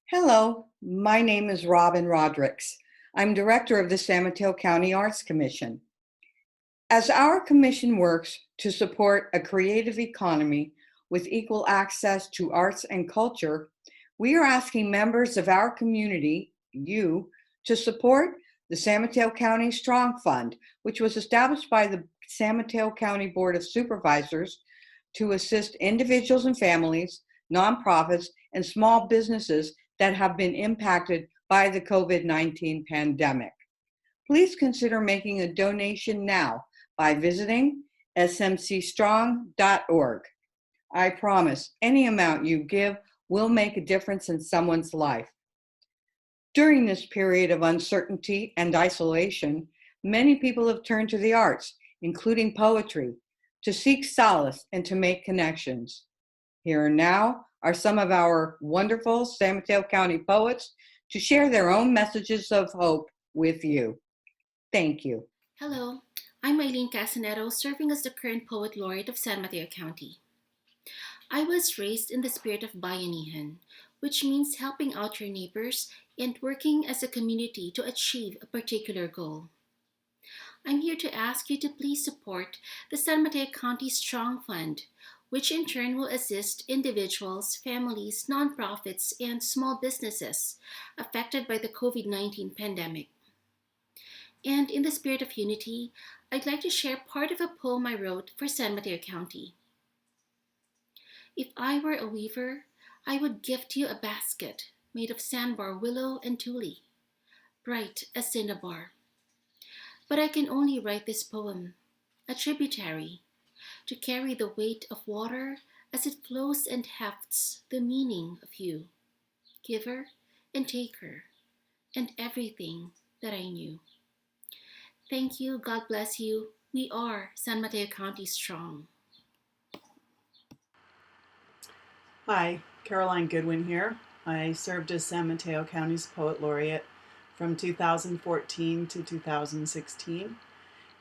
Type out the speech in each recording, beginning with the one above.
Hello, my name is Robin Rodricks. I'm director of the San Mateo County Arts Commission. As our commission works to support a creative economy with equal access to arts and culture, we are asking members of our community, you, to support the San Mateo County Strong Fund, which was established by the San Mateo County Board of Supervisors to assist individuals and families, nonprofits, and small businesses that have been impacted by the COVID-19 pandemic. Please consider making a donation now by visiting smcstrong.org. I promise any amount you give will make a difference in someone's life. During this period of uncertainty and isolation, many people have turned to the arts, including poetry, to seek solace and to make connections. Here and now are some of our wonderful San Mateo County poets to share their own messages of hope with you. Thank you. Hello, I'm Eileen Casanero, serving as the current Poet Laureate of San Mateo County. I was raised in the spirit of bayanihan, which means helping out your neighbors and working as a community to achieve a particular goal. I'm here to ask you to please support the San Mateo County Strong Fund, which in turn will assist individuals, families, nonprofits, and small businesses affected by the COVID-19 pandemic. And in the spirit of unity, I'd like to share part of a poem I wrote for San Mateo County. If I were a weaver, I would gift you a basket made of sandbar, willow, and tule, bright as cinnabar. But I can only write this poem, a tributary, to carry the weight of water as it flows and hefts the meaning of you, giver and taker, and everything that I knew. Thank you, God bless you. We are San Mateo County Strong. Hi, Caroline Goodwin here. I served as San Mateo County's Poet Laureate from 2014 to 2016.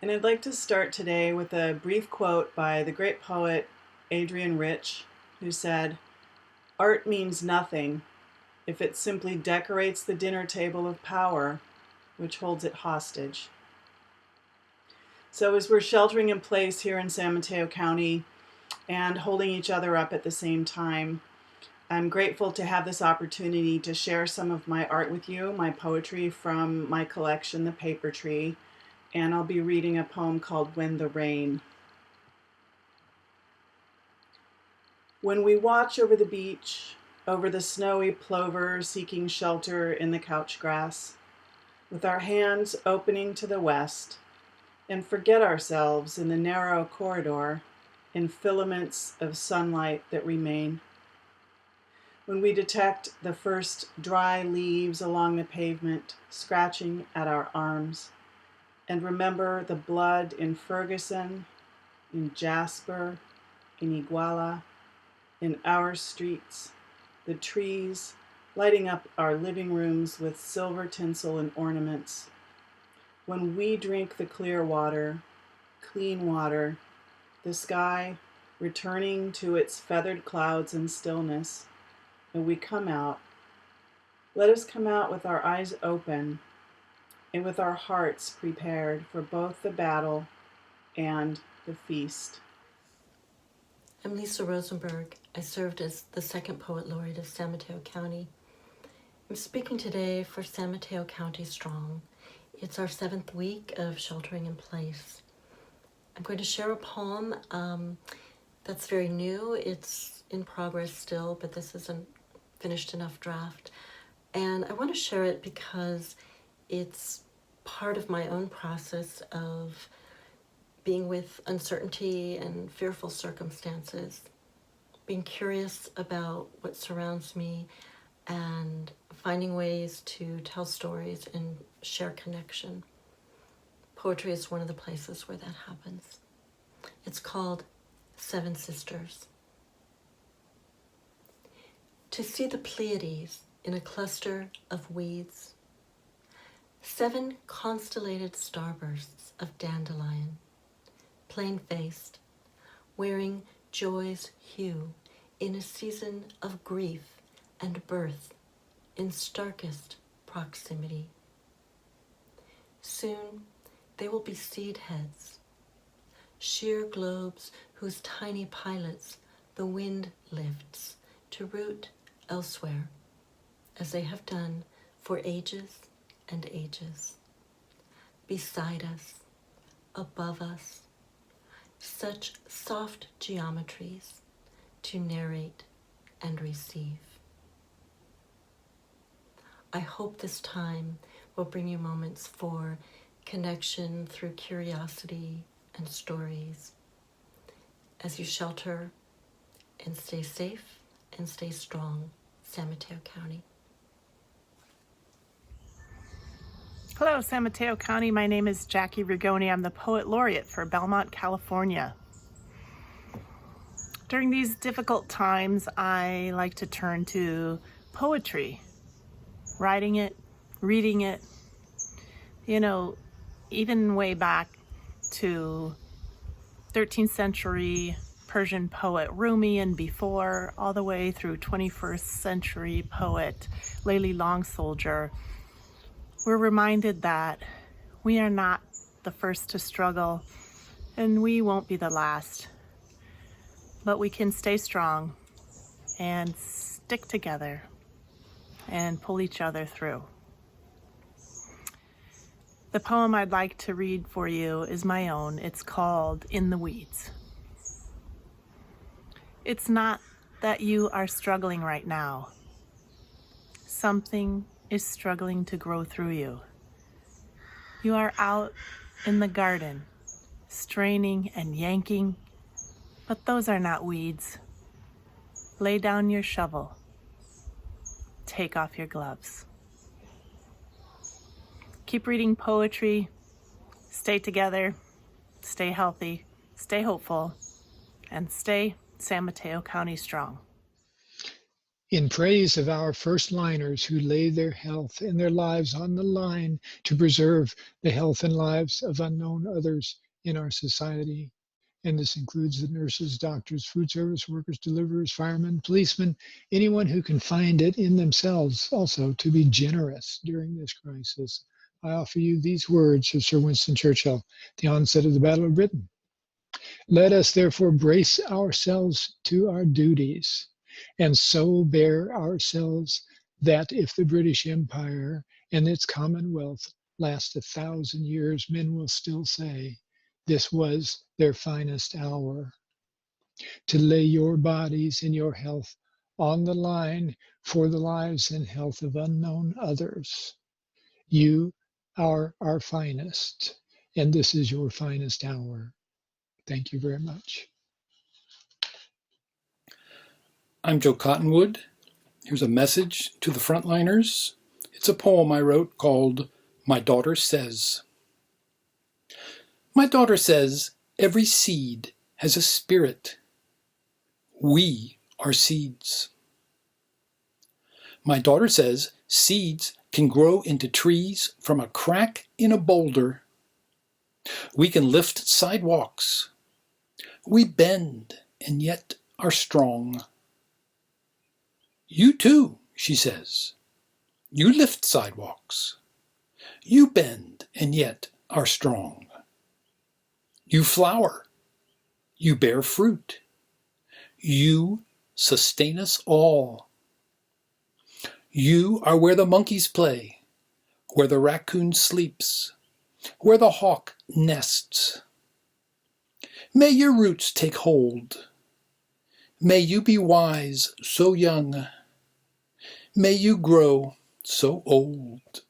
And I'd like to start today with a brief quote by the great poet Adrienne Rich, who said, "Art means nothing if it simply decorates the dinner table of power, which holds it hostage." So as we're sheltering in place here in San Mateo County and holding each other up at the same time, I'm grateful to have this opportunity to share some of my art with you, my poetry from my collection, The Paper Tree, and I'll be reading a poem called When the Rain. When we watch over the beach, over the snowy plover seeking shelter in the couch grass, with our hands opening to the west, and forget ourselves in the narrow corridor in filaments of sunlight that remain. When we detect the first dry leaves along the pavement scratching at our arms, and remember the blood in Ferguson, in Jasper, in Iguala, in our streets, the trees lighting up our living rooms with silver tinsel and ornaments. When we drink the clear water, clean water, the sky returning to its feathered clouds and stillness, and we come out, let us come out with our eyes open and with our hearts prepared for both the battle and the feast. I'm Lisa Rosenberg. I served as the second Poet Laureate of San Mateo County. I'm speaking today for San Mateo County Strong. It's our 7th week of sheltering in place. I'm going to share a poem that's very new. It's in progress still, but this isn't finished enough draft. And I want to share it because it's part of my own process of being with uncertainty and fearful circumstances, being curious about what surrounds me, and finding ways to tell stories and share connection. Poetry is one of the places where that happens. It's called Seven Sisters. To see the Pleiades in a cluster of weeds, 7 constellated starbursts of dandelion, plain-faced, wearing joy's hue in a season of grief and birth, in starkest proximity. Soon they will be seed heads, sheer globes whose tiny pilots the wind lifts to root elsewhere, as they have done for ages and ages. Beside us, above us, such soft geometries to narrate and receive. I hope this time will bring you moments for connection through curiosity and stories as you shelter and stay safe and stay strong, San Mateo County. Hello, San Mateo County. My name is Jackie Rigoni. I'm the Poet Laureate for Belmont, California. During these difficult times, I like to turn to poetry, writing it, reading it. You know, even way back to 13th century Persian poet Rumi and before, all the way through 21st century poet Layli Long Soldier, we're reminded that we are not the first to struggle and we won't be the last, but we can stay strong and stick together and pull each other through. The poem I'd like to read for you is my own. It's called In the Weeds. It's not that you are struggling right now. Something is struggling to grow through you. You are out in the garden, straining and yanking, but those are not weeds. Lay down your shovel. Take off your gloves. Keep reading poetry. Stay together. Stay healthy. Stay hopeful. And stay San Mateo County strong. In praise of our first liners who lay their health and their lives on the line to preserve the health and lives of unknown others in our society. And this includes the nurses, doctors, food service workers, deliverers, firemen, policemen, anyone who can find it in themselves also to be generous during this crisis. I offer you these words of Sir Winston Churchill, the onset of the Battle of Britain. Let us therefore brace ourselves to our duties, and so bear ourselves that if the British Empire and its Commonwealth last 1,000 years, men will still say, this was their finest hour. To lay your bodies and your health on the line for the lives and health of unknown others. You are our finest, and this is your finest hour. Thank you very much. I'm Joe Cottonwood. Here's a message to the frontliners. It's a poem I wrote called My Daughter Says. My daughter says every seed has a spirit. We are seeds. My daughter says seeds can grow into trees from a crack in a boulder. We can lift sidewalks. We bend and yet are strong. You too, she says. You lift sidewalks. You bend and yet are strong. You flower. You bear fruit. You sustain us all. You are where the monkeys play, where the raccoon sleeps, where the hawk nests. May your roots take hold. May you be wise so young. May you grow so old.